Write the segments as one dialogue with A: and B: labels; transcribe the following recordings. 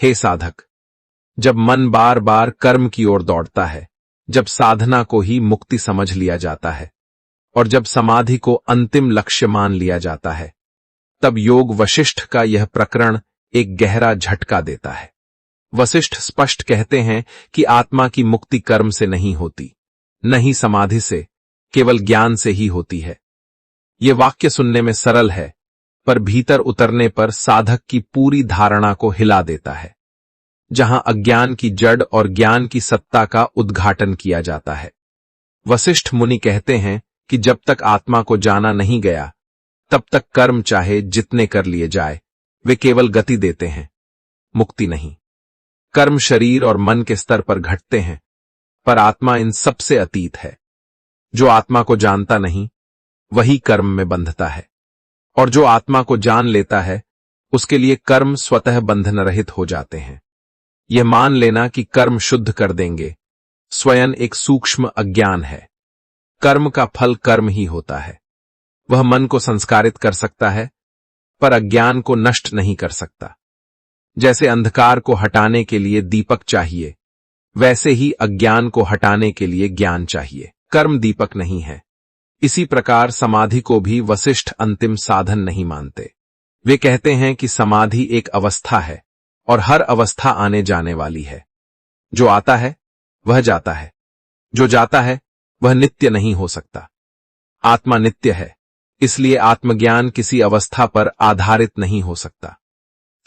A: हे साधक, जब मन बार बार कर्म की ओर दौड़ता है, जब साधना को ही मुक्ति समझ लिया जाता है और जब समाधि को अंतिम लक्ष्य मान लिया जाता है, तब योग वशिष्ठ का यह प्रकरण एक गहरा झटका देता है। वशिष्ठ स्पष्ट कहते हैं कि आत्मा की मुक्ति कर्म से नहीं होती, न ही समाधि से, केवल ज्ञान से ही होती है। ये वाक्य सुनने में सरल है, पर भीतर उतरने पर साधक की पूरी धारणा को हिला देता है। जहां अज्ञान की जड़ और ज्ञान की सत्ता का उद्घाटन किया जाता है। वशिष्ठ मुनि कहते हैं कि जब तक आत्मा को जाना नहीं गया, तब तक कर्म चाहे जितने कर लिए जाए, वे केवल गति देते हैं, मुक्ति नहीं। कर्म शरीर और मन के स्तर पर घटते हैं, पर आत्मा इन सबसे अतीत है। जो आत्मा को जानता नहीं, वही कर्म में बंधता है, और जो आत्मा को जान लेता है, उसके लिए कर्म स्वतः बंधन रहित हो जाते हैं। यह मान लेना कि कर्म शुद्ध कर देंगे, स्वयं एक सूक्ष्म अज्ञान है। कर्म का फल कर्म ही होता है। वह मन को संस्कारित कर सकता है, पर अज्ञान को नष्ट नहीं कर सकता। जैसे अंधकार को हटाने के लिए दीपक चाहिए, वैसे ही अज्ञान को हटाने के लिए ज्ञान चाहिए। कर्म दीपक नहीं है। इसी प्रकार समाधि को भी वशिष्ठ अंतिम साधन नहीं मानते। वे कहते हैं कि समाधि एक अवस्था है और हर अवस्था आने जाने वाली है। जो आता है वह जाता है, जो जाता है वह नित्य नहीं हो सकता। आत्मा नित्य है, इसलिए आत्मज्ञान किसी अवस्था पर आधारित नहीं हो सकता।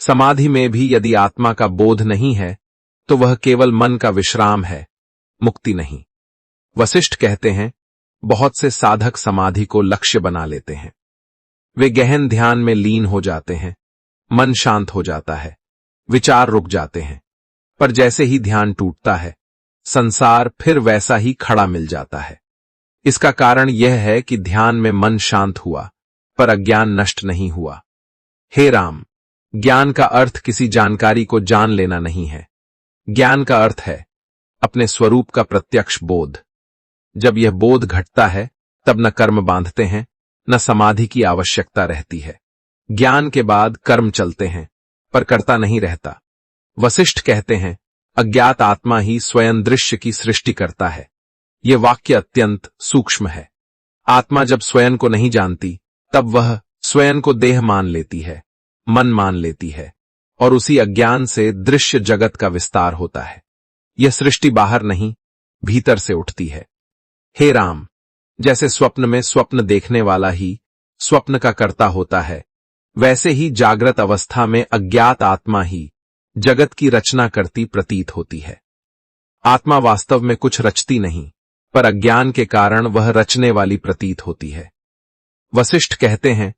A: समाधि में भी यदि आत्मा का बोध नहीं है, तो वह केवल मन का विश्राम है, मुक्ति नहीं। वशिष्ठ कहते हैं, बहुत से साधक समाधि को लक्ष्य बना लेते हैं। वे गहन ध्यान में लीन हो जाते हैं, मन शांत हो जाता है, विचार रुक जाते हैं, पर जैसे ही ध्यान टूटता है, संसार फिर वैसा ही खड़ा मिल जाता है। इसका कारण यह है कि ध्यान में मन शांत हुआ, पर अज्ञान नष्ट नहीं हुआ। हे राम, ज्ञान का अर्थ किसी जानकारी को जान लेना नहीं है। ज्ञान का अर्थ है अपने स्वरूप का प्रत्यक्ष बोध। जब यह बोध घटता है, तब न कर्म बांधते हैं, न समाधि की आवश्यकता रहती है। ज्ञान के बाद कर्म चलते हैं, पर कर्ता नहीं रहता। वशिष्ठ कहते हैं, अज्ञात आत्मा ही स्वयं दृश्य की सृष्टि करता है। यह वाक्य अत्यंत सूक्ष्म है। आत्मा जब स्वयं को नहीं जानती, तब वह स्वयं को देह मान लेती है, मन मान लेती है, और उसी अज्ञान से दृश्य जगत का विस्तार होता है। यह सृष्टि बाहर नहीं, भीतर से उठती है। हे राम, जैसे स्वप्न में स्वप्न देखने वाला ही स्वप्न का कर्ता होता है, वैसे ही जागृत अवस्था में अज्ञात आत्मा ही जगत की रचना करती प्रतीत होती है। आत्मा वास्तव में कुछ रचती नहीं, पर अज्ञान के कारण वह रचने वाली प्रतीत होती है। वशिष्ठ कहते हैं,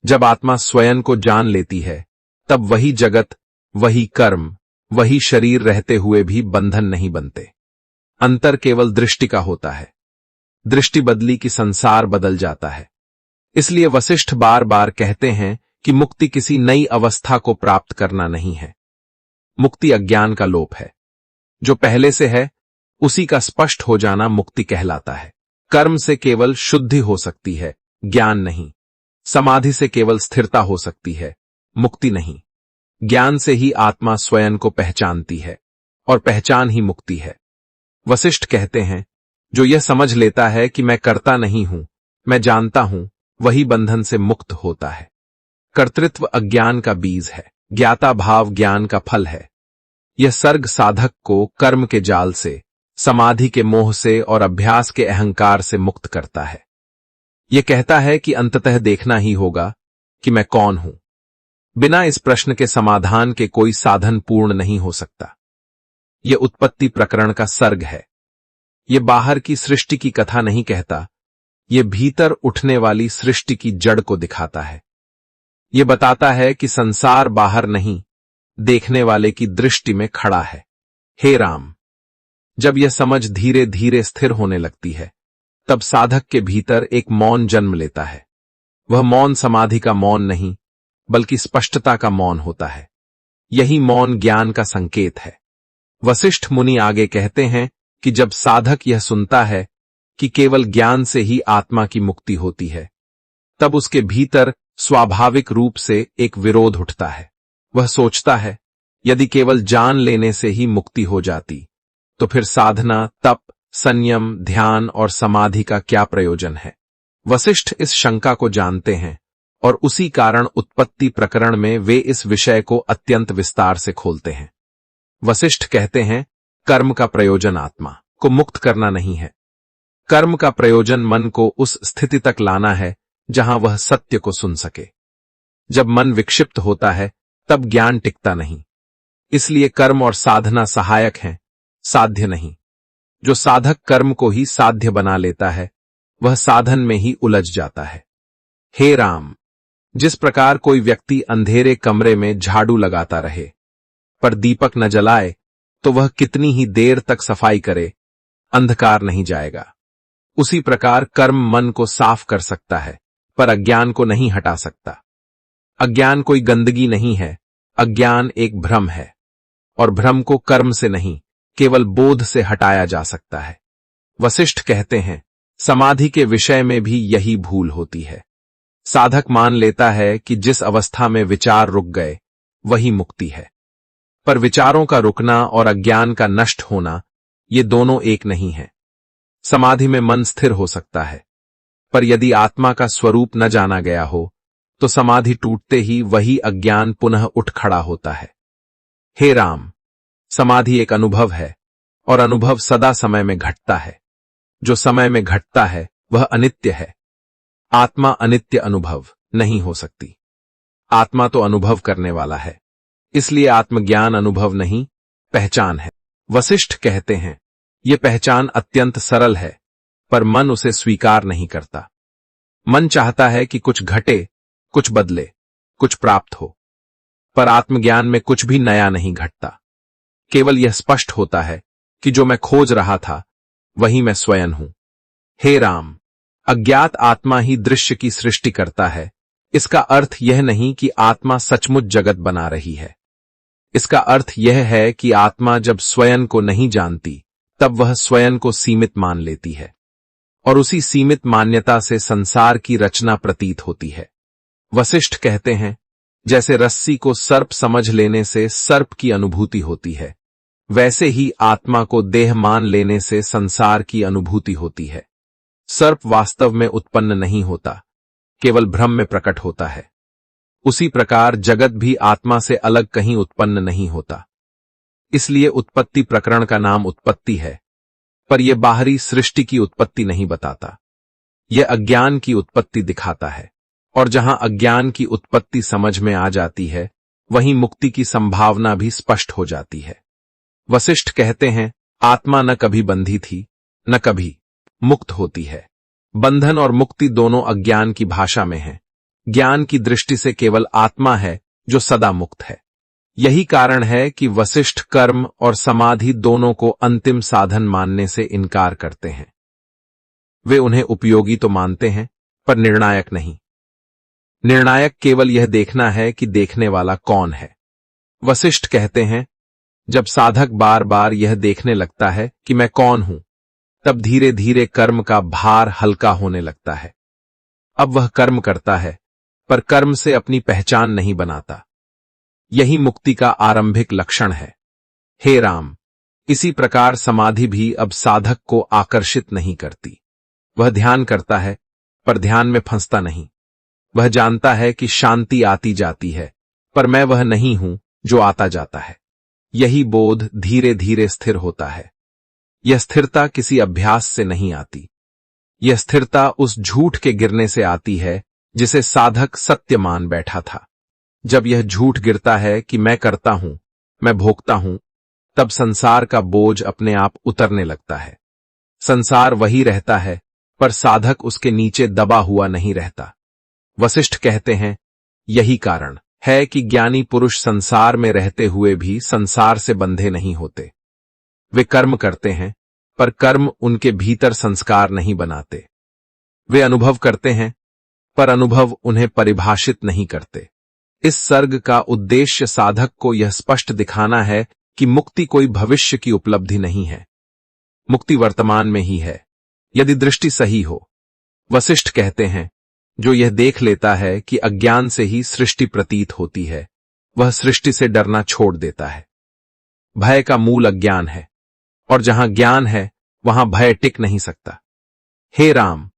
A: जब आत्मा स्वयं को जान लेती है, तब वही जगत, वही कर्म, वही शरीर रहते हुए भी बंधन नहीं बनते। अंतर केवल दृष्टि का होता है। दृष्टि बदली कि संसार बदल जाता है। इसलिए वशिष्ठ बार बार कहते हैं कि मुक्ति किसी नई अवस्था को प्राप्त करना नहीं है। मुक्ति अज्ञान का लोप है। जो पहले से है, उसी का स्पष्ट हो जाना मुक्ति कहलाता है। कर्म से केवल शुद्धि हो सकती है, ज्ञान नहीं। समाधि से केवल स्थिरता हो सकती है, मुक्ति नहीं। ज्ञान से ही आत्मा स्वयं को पहचानती है, और पहचान ही मुक्ति है। वशिष्ठ कहते हैं, जो यह समझ लेता है कि मैं करता नहीं हूं, मैं जानता हूं, वही बंधन से मुक्त होता है। कर्तृत्व अज्ञान का बीज है, ज्ञाता भाव ज्ञान का फल है। यह सर्ग साधक को कर्म के जाल से, समाधि के मोह से और अभ्यास के अहंकार से मुक्त करता है। यह कहता है कि अंततः देखना ही होगा कि मैं कौन हूं। बिना इस प्रश्न के समाधान के कोई साधन पूर्ण नहीं हो सकता। यह उत्पत्ति प्रकरण का सर्ग है। यह बाहर की सृष्टि की कथा नहीं कहता, यह भीतर उठने वाली सृष्टि की जड़ को दिखाता है। यह बताता है कि संसार बाहर नहीं, देखने वाले की दृष्टि में खड़ा है। हे राम, जब यह समझ धीरे धीरे स्थिर होने लगती है, तब साधक के भीतर एक मौन जन्म लेता है। वह मौन समाधि का मौन नहीं, बल्कि स्पष्टता का मौन होता है। यही मौन ज्ञान का संकेत है। वशिष्ठ मुनि आगे कहते हैं कि जब साधक यह सुनता है कि केवल ज्ञान से ही आत्मा की मुक्ति होती है, तब उसके भीतर स्वाभाविक रूप से एक विरोध उठता है। वह सोचता है, यदि केवल जान लेने से ही मुक्ति हो जाती तो फिर साधना, तप, संयम, ध्यान और समाधि का क्या प्रयोजन है? वशिष्ठ इस शंका को जानते हैं और उसी कारण उत्पत्ति प्रकरण में वे इस विषय को अत्यंत विस्तार से खोलते हैं। वशिष्ठ कहते हैं, कर्म का प्रयोजन आत्मा को मुक्त करना नहीं है। कर्म का प्रयोजन मन को उस स्थिति तक लाना है जहां वह सत्य को सुन सके। जब मन विक्षिप्त होता है तब ज्ञान टिकता नहीं। इसलिए कर्म और साधना सहायक हैं, साध्य नहीं। जो साधक कर्म को ही साध्य बना लेता है वह साधन में ही उलझ जाता है। हे राम, जिस प्रकार कोई व्यक्ति अंधेरे कमरे में झाड़ू लगाता रहे पर दीपक न जलाए तो वह कितनी ही देर तक सफाई करे, अंधकार नहीं जाएगा। उसी प्रकार कर्म मन को साफ कर सकता है पर अज्ञान को नहीं हटा सकता। अज्ञान कोई गंदगी नहीं है, अज्ञान एक भ्रम है और भ्रम को कर्म से नहीं केवल बोध से हटाया जा सकता है। वशिष्ठ कहते हैं, समाधि के विषय में भी यही भूल होती है। साधक मान लेता है कि जिस अवस्था में विचार रुक गए वही मुक्ति है, पर विचारों का रुकना और अज्ञान का नष्ट होना ये दोनों एक नहीं है। समाधि में मन स्थिर हो सकता है, पर यदि आत्मा का स्वरूप न जाना गया हो तो समाधि टूटते ही वही अज्ञान पुनः उठ खड़ा होता है। हे राम, समाधि एक अनुभव है और अनुभव सदा समय में घटता है। जो समय में घटता है वह अनित्य है। आत्मा अनित्य अनुभव नहीं हो सकती। आत्मा तो अनुभव करने वाला है, इसलिए आत्मज्ञान अनुभव नहीं, पहचान है। वशिष्ठ कहते हैं, यह पहचान अत्यंत सरल है पर मन उसे स्वीकार नहीं करता। मन चाहता है कि कुछ घटे, कुछ बदले, कुछ प्राप्त हो, पर आत्मज्ञान में कुछ भी नया नहीं घटता। केवल यह स्पष्ट होता है कि जो मैं खोज रहा था वही मैं स्वयं हूं। हे राम, अज्ञात आत्मा ही दृश्य की सृष्टि करता है। इसका अर्थ यह नहीं कि आत्मा सचमुच जगत बना रही है। इसका अर्थ यह है कि आत्मा जब स्वयं को नहीं जानती तब वह स्वयं को सीमित मान लेती है और उसी सीमित मान्यता से संसार की रचना प्रतीत होती है। वशिष्ठ कहते हैं, जैसे रस्सी को सर्प समझ लेने से सर्प की अनुभूति होती है, वैसे ही आत्मा को देह मान लेने से संसार की अनुभूति होती है। सर्प वास्तव में उत्पन्न नहीं होता, केवल भ्रम में प्रकट होता है। उसी प्रकार जगत भी आत्मा से अलग कहीं उत्पन्न नहीं होता। इसलिए उत्पत्ति प्रकरण का नाम उत्पत्ति है, पर यह बाहरी सृष्टि की उत्पत्ति नहीं बताता। यह अज्ञान की उत्पत्ति दिखाता है, और जहां अज्ञान की उत्पत्ति समझ में आ जाती है वहीं मुक्ति की संभावना भी स्पष्ट हो जाती है। वशिष्ठ कहते हैं, आत्मा न कभी बंधी थी न कभी मुक्त होती है। बंधन और मुक्ति दोनों अज्ञान की भाषा में हैं। ज्ञान की दृष्टि से केवल आत्मा है जो सदा मुक्त है। यही कारण है कि वशिष्ठ कर्म और समाधि दोनों को अंतिम साधन मानने से इनकार करते हैं। वे उन्हें उपयोगी तो मानते हैं पर निर्णायक नहीं। निर्णायक केवल यह देखना है कि देखने वाला कौन है। वशिष्ठ कहते हैं, जब साधक बार बार यह देखने लगता है कि मैं कौन हूं, तब धीरे धीरे कर्म का भार हल्का होने लगता है। अब वह कर्म करता है पर कर्म से अपनी पहचान नहीं बनाता। यही मुक्ति का आरंभिक लक्षण है। हे राम, इसी प्रकार समाधि भी अब साधक को आकर्षित नहीं करती। वह ध्यान करता है पर ध्यान में फंसता नहीं। वह जानता है कि शांति आती जाती है, पर मैं वह नहीं हूं जो आता जाता है। यही बोध धीरे धीरे स्थिर होता है। यह स्थिरता किसी अभ्यास से नहीं आती। यह स्थिरता उस झूठ के गिरने से आती है जिसे साधक सत्य मान बैठा था। जब यह झूठ गिरता है कि मैं करता हूं, मैं भोगता हूं, तब संसार का बोझ अपने आप उतरने लगता है। संसार वही रहता है, पर साधक उसके नीचे दबा हुआ नहीं रहता। वशिष्ठ कहते हैं, यही कारण है कि ज्ञानी पुरुष संसार में रहते हुए भी संसार से बंधे नहीं होते। वे कर्म करते हैं, पर कर्म उनके भीतर संस्कार नहीं बनाते। वे अनुभव करते हैं, पर अनुभव उन्हें परिभाषित नहीं करते। इस सर्ग का उद्देश्य साधक को यह स्पष्ट दिखाना है कि मुक्ति कोई भविष्य की उपलब्धि नहीं है। मुक्ति वर्तमान में ही है, यदि दृष्टि सही हो। वशिष्ठ कहते हैं, जो यह देख लेता है कि अज्ञान से ही सृष्टि प्रतीत होती है, वह सृष्टि से डरना छोड़ देता है। भय का मूल अज्ञान है, और जहां ज्ञान है वहां भय टिक नहीं सकता। हे राम,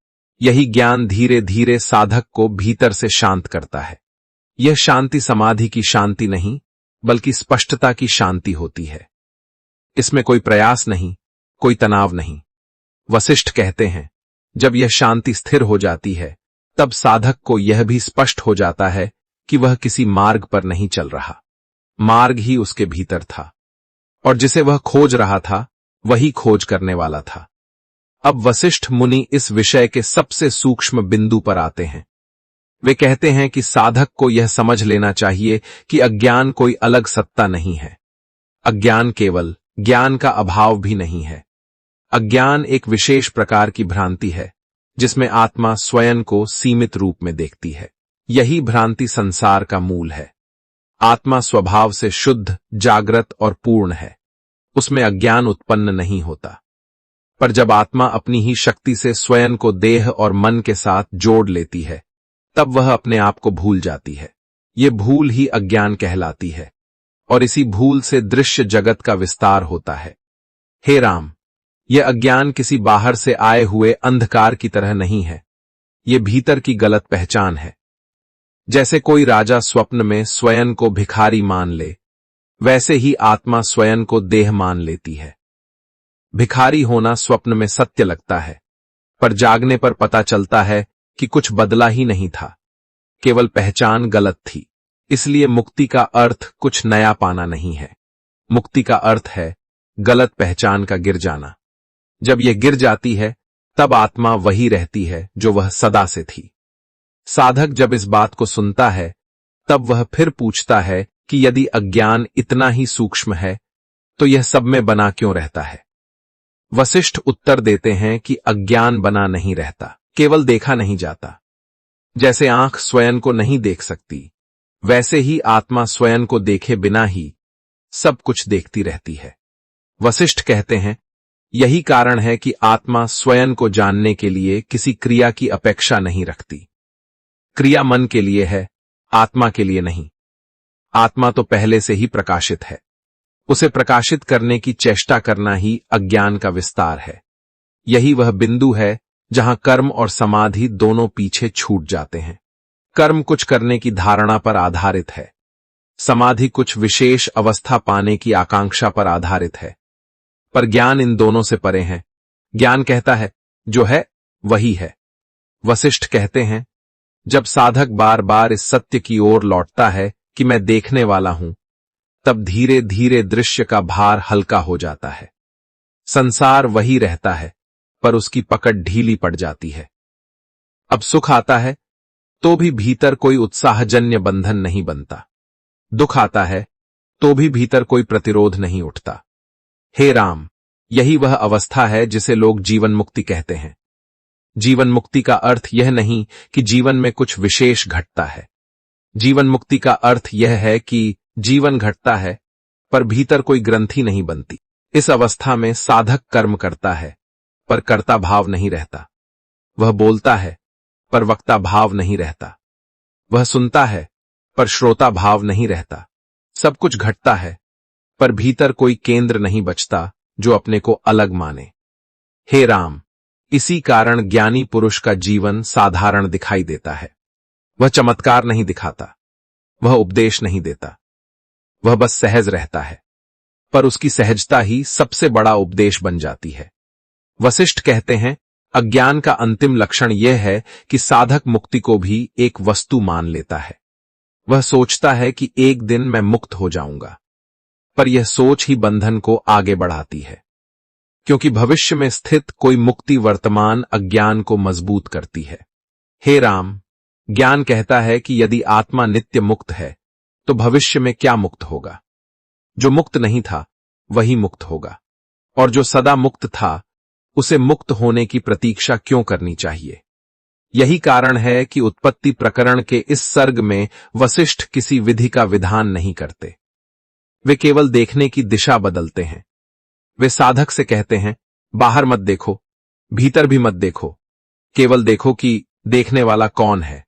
A: यही ज्ञान धीरे धीरे साधक को भीतर से शांत करता है। यह शांति समाधि की शांति नहीं, बल्कि स्पष्टता की शांति होती है। इसमें कोई प्रयास नहीं, कोई तनाव नहीं। वशिष्ठ कहते हैं, जब यह शांति स्थिर हो जाती है, तब साधक को यह भी स्पष्ट हो जाता है कि वह किसी मार्ग पर नहीं चल रहा। मार्ग ही उसके भीतर था, और जिसे वह खोज रहा था वही खोज करने वाला था। अब वशिष्ठ मुनि इस विषय के सबसे सूक्ष्म बिंदु पर आते हैं। वे कहते हैं कि साधक को यह समझ लेना चाहिए कि अज्ञान कोई अलग सत्ता नहीं है। अज्ञान केवल ज्ञान का अभाव भी नहीं है। अज्ञान एक विशेष प्रकार की भ्रांति है, जिसमें आत्मा स्वयं को सीमित रूप में देखती है। यही भ्रांति संसार का मूल है। आत्मा स्वभाव से शुद्ध, जागृत और पूर्ण है। उसमें अज्ञान उत्पन्न नहीं होता। पर जब आत्मा अपनी ही शक्ति से स्वयं को देह और मन के साथ जोड़ लेती है, तब वह अपने आप को भूल जाती है। ये भूल ही अज्ञान कहलाती है, और इसी भूल से दृश्य जगत का विस्तार होता है। हे राम, यह अज्ञान किसी बाहर से आए हुए अंधकार की तरह नहीं है। ये भीतर की गलत पहचान है। जैसे कोई राजा स्वप्न में स्वयं को भिखारी मान ले, वैसे ही आत्मा स्वयं को देह मान लेती है। भिखारी होना स्वप्न में सत्य लगता है, पर जागने पर पता चलता है कि कुछ बदला ही नहीं था, केवल पहचान गलत थी। इसलिए मुक्ति का अर्थ कुछ नया पाना नहीं है। मुक्ति का अर्थ है गलत पहचान का गिर जाना। जब यह गिर जाती है, तब आत्मा वही रहती है जो वह सदा से थी। साधक जब इस बात को सुनता है, तब वह फिर पूछता है कि यदि अज्ञान इतना ही सूक्ष्म है, तो यह सब में बना क्यों रहता है? वशिष्ठ उत्तर देते हैं कि अज्ञान बना नहीं रहता, केवल देखा नहीं जाता। जैसे आंख स्वयं को नहीं देख सकती, वैसे ही आत्मा स्वयं को देखे बिना ही सब कुछ देखती रहती है। वशिष्ठ कहते हैं, यही कारण है कि आत्मा स्वयं को जानने के लिए किसी क्रिया की अपेक्षा नहीं रखती। क्रिया मन के लिए है, आत्मा के लिए नहीं। आत्मा तो पहले से ही प्रकाशित है। उसे प्रकाशित करने की चेष्टा करना ही अज्ञान का विस्तार है। यही वह बिंदु है जहां कर्म और समाधि दोनों पीछे छूट जाते हैं। कर्म कुछ करने की धारणा पर आधारित है, समाधि कुछ विशेष अवस्था पाने की आकांक्षा पर आधारित है। पर ज्ञान इन दोनों से परे है। ज्ञान कहता है, जो है वही है। वशिष्ठ कहते हैं, जब साधक बार बार इस सत्य की ओर लौटता है कि मैं देखने वाला हूं, तब धीरे धीरे दृश्य का भार हल्का हो जाता है। संसार वही रहता है, पर उसकी पकड़ ढीली पड़ जाती है। अब सुख आता है तो भी भीतर कोई उत्साहजन्य बंधन नहीं बनता। दुख आता है तो भी भीतर कोई प्रतिरोध नहीं उठता। हे राम, यही वह अवस्था है जिसे लोग जीवन मुक्ति कहते हैं। जीवन मुक्ति का अर्थ यह नहीं कि जीवन में कुछ विशेष घटता है। जीवन मुक्ति का अर्थ यह है कि जीवन घटता है, पर भीतर कोई ग्रंथि नहीं बनती। इस अवस्था में साधक कर्म करता है, पर कर्ता भाव नहीं रहता। वह बोलता है, पर वक्ता भाव नहीं रहता। वह सुनता है, पर श्रोता भाव नहीं रहता। सब कुछ घटता है, पर भीतर कोई केंद्र नहीं बचता जो अपने को अलग माने। हे राम, इसी कारण ज्ञानी पुरुष का जीवन साधारण दिखाई देता है। वह चमत्कार नहीं दिखाता, वह उपदेश नहीं देता, वह बस सहज रहता है। पर उसकी सहजता ही सबसे बड़ा उपदेश बन जाती है। वशिष्ठ कहते हैं, अज्ञान का अंतिम लक्षण यह है कि साधक मुक्ति को भी एक वस्तु मान लेता है। वह सोचता है कि एक दिन मैं मुक्त हो जाऊंगा, पर यह सोच ही बंधन को आगे बढ़ाती है, क्योंकि भविष्य में स्थित कोई मुक्ति वर्तमान अज्ञान को मजबूत करती है। हे राम, ज्ञान कहता है कि यदि आत्मा नित्य मुक्त है, तो भविष्य में क्या मुक्त होगा? जो मुक्त नहीं था वही मुक्त होगा, और जो सदा मुक्त था उसे मुक्त होने की प्रतीक्षा क्यों करनी चाहिए? यही कारण है कि उत्पत्ति प्रकरण के इस सर्ग में वशिष्ठ किसी विधि का विधान नहीं करते। वे केवल देखने की दिशा बदलते हैं। वे साधक से कहते हैं, बाहर मत देखो, भीतर भी मत देखो, केवल देखो कि देखने वाला कौन है।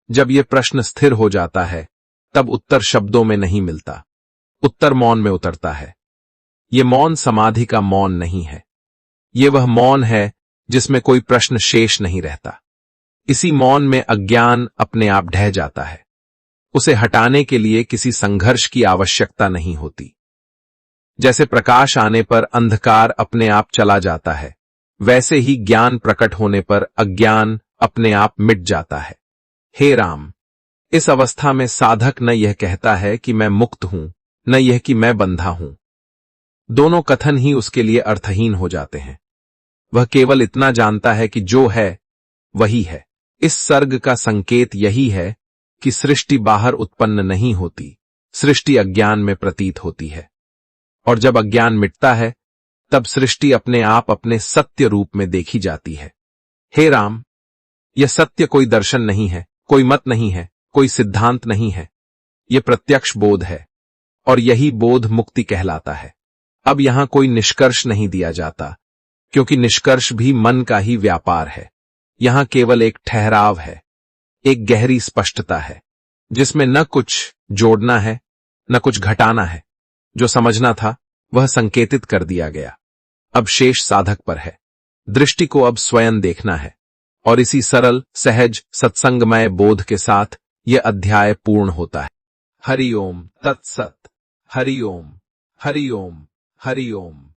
A: जब यह प्रश्न स्थिर हो जाता है, तब उत्तर शब्दों में नहीं मिलता, उत्तर मौन में उतरता है। ये मौन समाधि का मौन नहीं है, ये वह मौन है जिसमें कोई प्रश्न शेष नहीं रहता। इसी मौन में अज्ञान अपने आप ढह जाता है, उसे हटाने के लिए किसी संघर्ष की आवश्यकता नहीं होती। जैसे प्रकाश आने पर अंधकार अपने आप चला जाता है, वैसे ही ज्ञान प्रकट होने पर अज्ञान अपने आप मिट जाता है। हे राम, इस अवस्था में साधक न यह कहता है कि मैं मुक्त हूं, न यह कि मैं बंधा हूं। दोनों कथन ही उसके लिए अर्थहीन हो जाते हैं। वह केवल इतना जानता है कि जो है वही है। इस सर्ग का संकेत यही है कि सृष्टि बाहर उत्पन्न नहीं होती, सृष्टि अज्ञान में प्रतीत होती है, और जब अज्ञान मिटता है तब सृष्टि अपने आप अपने सत्य रूप में देखी जाती है। हे राम, यह सत्य कोई दर्शन नहीं है, कोई मत नहीं है, कोई सिद्धांत नहीं है, यह प्रत्यक्ष बोध है, और यही बोध मुक्ति कहलाता है। अब यहां कोई निष्कर्ष नहीं दिया जाता, क्योंकि निष्कर्ष भी मन का ही व्यापार है। यहां केवल एक ठहराव है, एक गहरी स्पष्टता है, जिसमें न कुछ जोड़ना है न कुछ घटाना है। जो समझना था वह संकेतित कर दिया गया, अब शेष साधक पर है। दृष्टि को अब स्वयं देखना है, और इसी सरल, सहज, सत्संगमय बोध के साथ यह अध्याय पूर्ण होता है। हरि ओम तत्सत। हरि ओम, हरि ओम, हरि ओम।